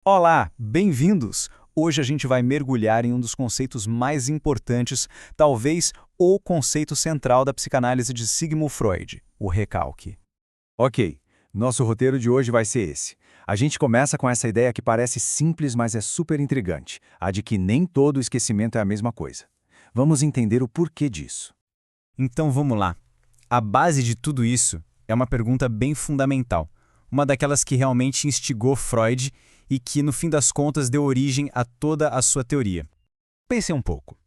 Olá, bem-vindos! Hoje a gente vai mergulhar em um dos conceitos mais importantes, talvez o conceito central da psicanálise de Sigmund Freud, o recalque. Ok, nosso roteiro de hoje vai ser esse. A gente começa com essa ideia que parece simples, mas é super intrigante, a de que nem todo esquecimento é a mesma coisa. Vamos entender o porquê disso. Então vamos lá. A base de tudo isso é uma pergunta bem fundamental, uma daquelas que realmente instigou Freud e que, no fim das contas, deu origem a toda a sua teoria. Pense um pouco.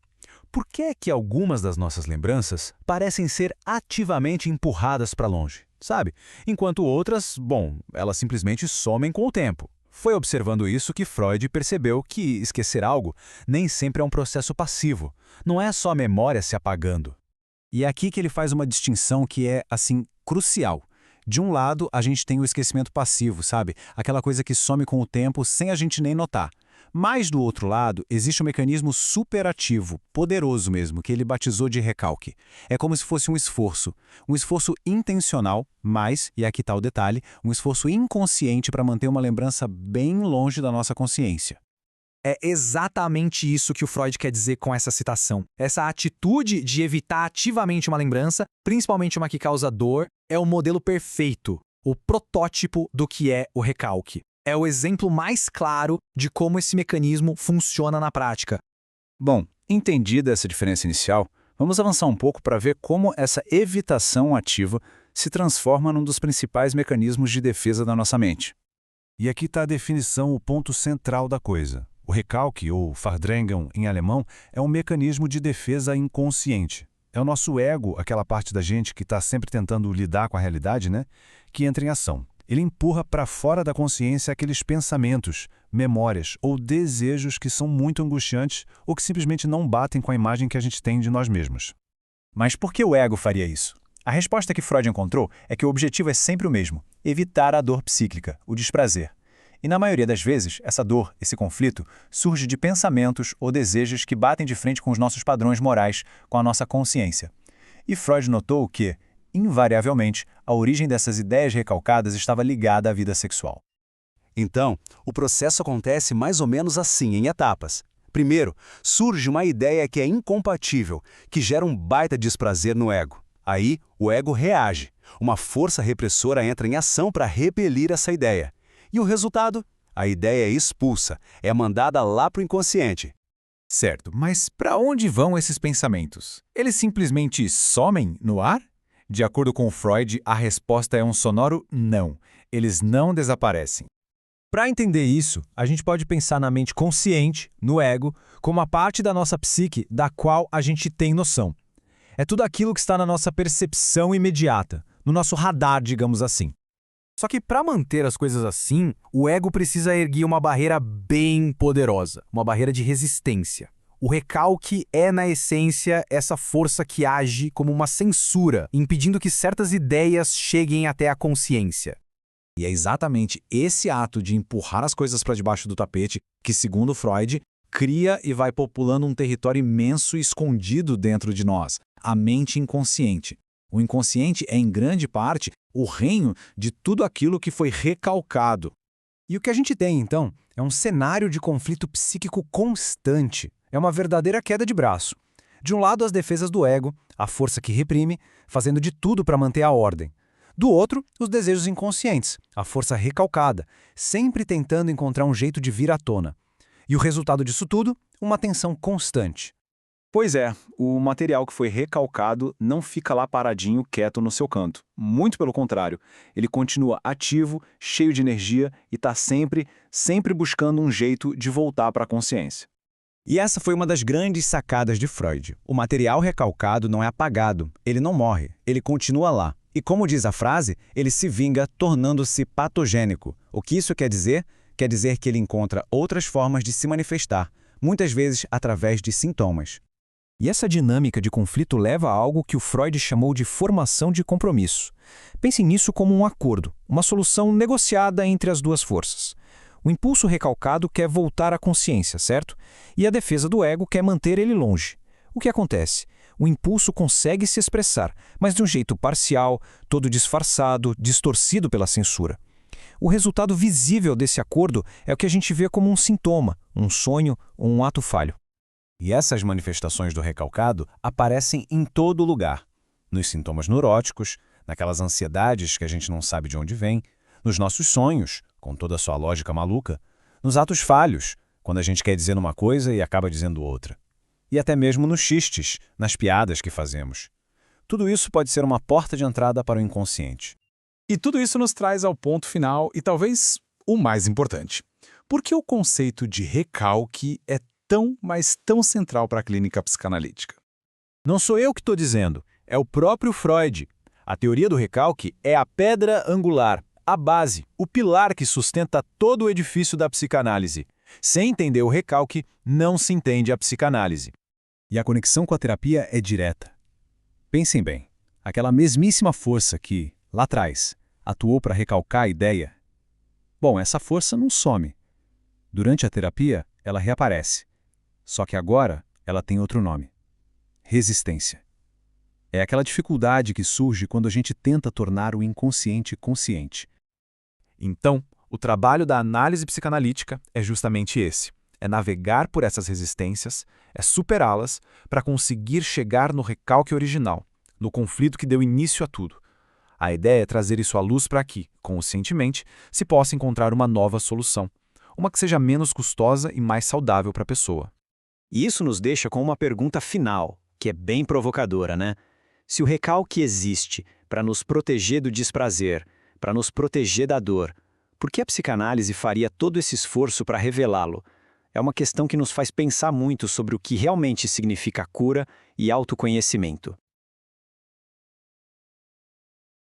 Por que é que algumas das nossas lembranças parecem ser ativamente empurradas para longe, sabe? Enquanto outras, bom, elas simplesmente somem com o tempo. Foi observando isso que Freud percebeu que esquecer algo nem sempre é um processo passivo. Não é só a memória se apagando. E é aqui que ele faz uma distinção que é, assim, crucial. De um lado, a gente tem o esquecimento passivo, sabe? Aquela coisa que some com o tempo sem a gente nem notar. Mas, do outro lado, existe um mecanismo superativo, poderoso mesmo, que ele batizou de recalque. É como se fosse um esforço intencional, mas, e aqui está o detalhe, um esforço inconsciente para manter uma lembrança bem longe da nossa consciência. É exatamente isso que o Freud quer dizer com essa citação. Essa atitude de evitar ativamente uma lembrança, principalmente uma que causa dor, é o modelo perfeito, o protótipo do que é o recalque. É o exemplo mais claro de como esse mecanismo funciona na prática. Bom, entendida essa diferença inicial, vamos avançar um pouco para ver como essa evitação ativa se transforma num dos principais mecanismos de defesa da nossa mente. E aqui está a definição, o ponto central da coisa. O recalque, ou Verdrängung em alemão, é um mecanismo de defesa inconsciente. É o nosso ego, aquela parte da gente que está sempre tentando lidar com a realidade, né? Que entra em ação. Ele empurra para fora da consciência aqueles pensamentos, memórias ou desejos que são muito angustiantes ou que simplesmente não batem com a imagem que a gente tem de nós mesmos. Mas por que o ego faria isso? A resposta que Freud encontrou é que o objetivo é sempre o mesmo: evitar a dor psíquica, o desprazer. E na maioria das vezes, essa dor, esse conflito, surge de pensamentos ou desejos que batem de frente com os nossos padrões morais, com a nossa consciência. E Freud notou que, invariavelmente, a origem dessas ideias recalcadas estava ligada à vida sexual. Então, o processo acontece mais ou menos assim, em etapas. Primeiro, surge uma ideia que é incompatível, que gera um baita desprazer no ego. Aí, o ego reage. Uma força repressora entra em ação para repelir essa ideia. E o resultado? A ideia é expulsa, é mandada lá para o inconsciente. Certo, mas para onde vão esses pensamentos? Eles simplesmente somem no ar? De acordo com Freud, a resposta é um sonoro não. Eles não desaparecem. Para entender isso, a gente pode pensar na mente consciente, no ego, como a parte da nossa psique da qual a gente tem noção. É tudo aquilo que está na nossa percepção imediata, no nosso radar, digamos assim. Só que para manter as coisas assim, o ego precisa erguer uma barreira bem poderosa, uma barreira de resistência. O recalque é, na essência, essa força que age como uma censura, impedindo que certas ideias cheguem até a consciência. E é exatamente esse ato de empurrar as coisas para debaixo do tapete que, segundo Freud, cria e vai populando um território imenso e escondido dentro de nós, a mente inconsciente. O inconsciente é, em grande parte, o reino de tudo aquilo que foi recalcado. E o que a gente tem, então, é um cenário de conflito psíquico constante. É uma verdadeira queda de braço. De um lado, as defesas do ego, a força que reprime, fazendo de tudo para manter a ordem. Do outro, os desejos inconscientes, a força recalcada, sempre tentando encontrar um jeito de vir à tona. E o resultado disso tudo? Uma tensão constante. Pois é, o material que foi recalcado não fica lá paradinho, quieto no seu canto. Muito pelo contrário, ele continua ativo, cheio de energia e está sempre buscando um jeito de voltar para a consciência. E essa foi uma das grandes sacadas de Freud. O material recalcado não é apagado, ele não morre, ele continua lá. E como diz a frase, ele se vinga tornando-se patogênico. O que isso quer dizer? Quer dizer que ele encontra outras formas de se manifestar, muitas vezes através de sintomas. E essa dinâmica de conflito leva a algo que o Freud chamou de formação de compromisso. Pensem nisso como um acordo, uma solução negociada entre as duas forças. O impulso recalcado quer voltar à consciência, certo? E a defesa do ego quer manter ele longe. O que acontece? O impulso consegue se expressar, mas de um jeito parcial, todo disfarçado, distorcido pela censura. O resultado visível desse acordo é o que a gente vê como um sintoma, um sonho ou um ato falho. E essas manifestações do recalcado aparecem em todo lugar. Nos sintomas neuróticos, naquelas ansiedades que a gente não sabe de onde vem, nos nossos sonhos, com toda a sua lógica maluca, nos atos falhos, quando a gente quer dizer uma coisa e acaba dizendo outra. E até mesmo nos xistes, nas piadas que fazemos. Tudo isso pode ser uma porta de entrada para o inconsciente. E tudo isso nos traz ao ponto final e talvez o mais importante. Por que o conceito de recalque é tão, mas tão central para a clínica psicanalítica? Não sou eu que estou dizendo, é o próprio Freud. A teoria do recalque é a pedra angular, a base, o pilar que sustenta todo o edifício da psicanálise. Sem entender o recalque, não se entende a psicanálise. E a conexão com a terapia é direta. Pensem bem, aquela mesmíssima força que, lá atrás, atuou para recalcar a ideia. Bom, essa força não some. Durante a terapia, ela reaparece. Só que agora, ela tem outro nome. Resistência. É aquela dificuldade que surge quando a gente tenta tornar o inconsciente consciente. Então, o trabalho da análise psicanalítica é justamente esse. É navegar por essas resistências, é superá-las para conseguir chegar no recalque original, no conflito que deu início a tudo. A ideia é trazer isso à luz para que, conscientemente, se possa encontrar uma nova solução, uma que seja menos custosa e mais saudável para a pessoa. E isso nos deixa com uma pergunta final, que é bem provocadora, né? Se o recalque existe para nos proteger do desprazer, para nos proteger da dor, por que a psicanálise faria todo esse esforço para revelá-lo? É uma questão que nos faz pensar muito sobre o que realmente significa cura e autoconhecimento.